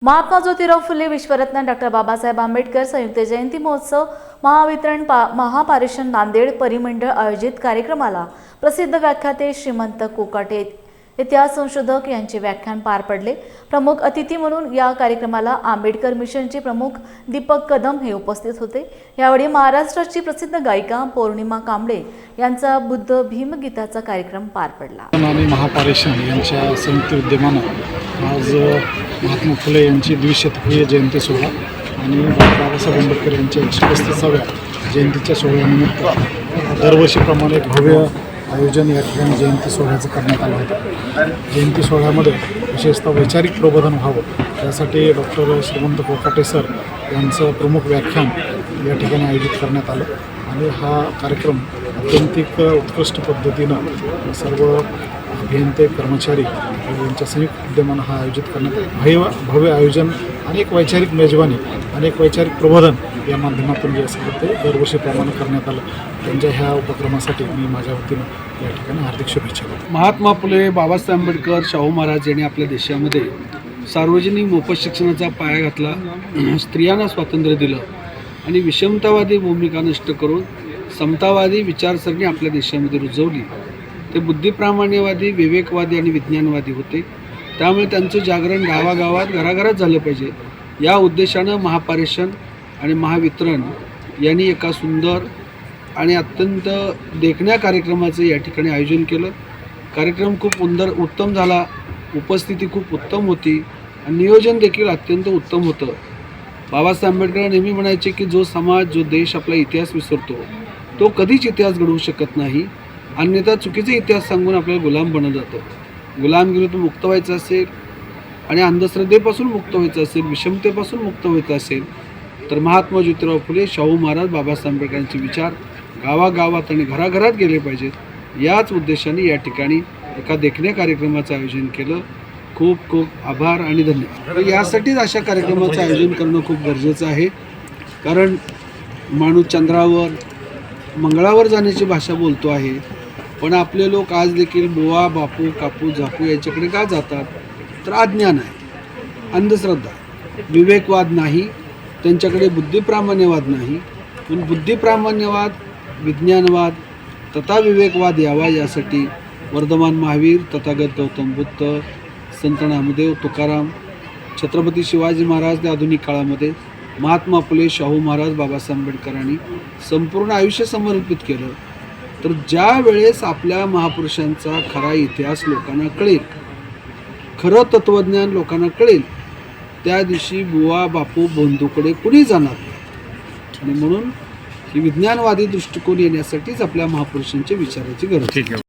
Mahatma Jyotirao Phule विश्वरत्न doctor Babasaheb Ambedkar संयुक्त जयंती महोत्सव महावितरण महापारेषण नांदेड परिमंडळ आयोजित कार्यक्रमाला प्रसिद्ध व्याख्याते श्रीमंत कोकाटे इतिहास संशोधक यांचे व्याख्यान पार पडले। प्रमुख अतिथी म्हणून या कार्यक्रमाला आंबेडकर मिशनचे प्रमुख दीपक कदम हे उपस्थित होते। यावेळी महाराष्ट्राची प्रसिद्ध गायिका पौर्णिमा कांबळे यांचा बुद्ध भीमगीताचा कार्यक्रम पार पडला। महापारेषण यांच्या संयुक्त विद्यमानं आज महात्मा फुले यांची 200वी जयंती सोहळा आणि बाबासाहेब आंबेडकर यांच्या 135व्या जयंतीच्या सोहळ्यानिमित्त दरवर्षीप्रमाणे एक भव्य आयोजन या ठिकाणी जयंती सोहळ्याचं करण्यात आलं होतं। जयंती सोहळ्यामध्ये विशेषतः वैचारिक प्रबोधन व्हावं यासाठी डॉक्टर श्रीमंत कोकाटे सर यांचं प्रमुख व्याख्यान या ठिकाणी आयोजित करण्यात आलं आणि हा कार्यक्रम अत्यंतिक उत्कृष्ट पद्धतीनं सर्व अभियंते कर्मचारी यांच्या संयुक्त विद्यमानं हा आयोजित करण्यात आला। भव्य आयोजन, अनेक वैचारिक मेजवानी, अनेक वैचारिक प्रबोधन या माध्यमातून जे असेल ते दरवर्षीप्रमाणे करण्यात आलं। त्यांच्या ह्या उपक्रमासाठी मी माझ्या वतीनं या ठिकाणी हार्दिक शुभेच्छा देतो। महात्मा फुले, बाबासाहेब आंबेडकर, शाहू महाराज यांनी आपल्या देशामध्ये सार्वजनिक मोफत शिक्षणाचा पाया घातला, स्त्रियांना स्वातंत्र्य दिलं आणि विषमतावादी भूमिका नष्ट करून समतावादी विचारसरणी आपल्या देशामध्ये रुजवली। ते बुद्धिप्रामाण्यवादी, विवेकवादी आणि विज्ञानवादी होते। त्यामुळे त्यांचं जागरण गावागावात, घराघरात झालं पाहिजे या उद्देशानं महापारेषण आणि महावितरण यांनी एका सुंदर आणि अत्यंत देखण्या कार्यक्रमाचं या ठिकाणी आयोजन केलं। कार्यक्रम खूप उत्तम झाला, उपस्थिती खूप उत्तम होती आणि नियोजन देखील अत्यंत उत्तम होतं। बाबासाहेब आंबेडकर नेहमी म्हणायचे की जो समाज, जो देश आपला इतिहास विसरतो तो कधीच इतिहास घडवू शकत नाही, अन्यथा चुकीचे इतिहास सांगून आपल्याला गुलाम बनत जातं। गुलामगिरीतून मुक्त व्हायचं असेल आणि अंधश्रद्धेपासून मुक्त व्हायचं असेल, विषमतेपासून मुक्त व्हायचं असेल तर महात्मा ज्योतिराव फुले, शाहू महाराज, बाबासाहेब आंबेडकरांचे विचार गावागावात आणि घराघरात गेले पाहिजेत। याच उद्देशाने या ठिकाणी एका देखण्या कार्यक्रमाचं आयोजन केलं। खूप खूप आभार आणि धन्यवाद। यासाठीच अशा कार्यक्रमाचं आयोजन करणं खूप गरजेचं आहे, कारण माणूस चंद्रावर, मंगळावर जाण्याची भाषा बोलतो आहे, पण आपले लोक आज देखील बुवा, बापू, कापू, झापू याच्याकडे का जातात तर अज्ञान आहे, अंधश्रद्धा, विवेकवाद नाही, त्यांच्याकडे बुद्धिप्रामाण्यवाद नाही। पण बुद्धिप्रामाण्यवाद, विज्ञानवाद तथा विवेकवाद यावा यासाठी वर्धमान महावीर, तथागत गौतम बुद्ध, संत नामदेव, तुकाराम, छत्रपती शिवाजी महाराज त्या आधुनिक काळामध्ये महात्मा फुले, शाहू महाराज, बाबासाहेब आंबेडकरांनी संपूर्ण आयुष्य समर्पित केलं। तर ज्या वेळेस आपल्या महापुरुषांचा खरा इतिहास लोकांना कळेल, खरं तत्त्वज्ञान लोकांना कळेल, त्या दिवशी बुवा, बापू, बंधूकडे कुणी जाणार नाही। आणि म्हणून ही विज्ञानवादी दृष्टिकोन येण्यासाठीच आपल्या महापुरुषांच्या विचाराची गरज आहे।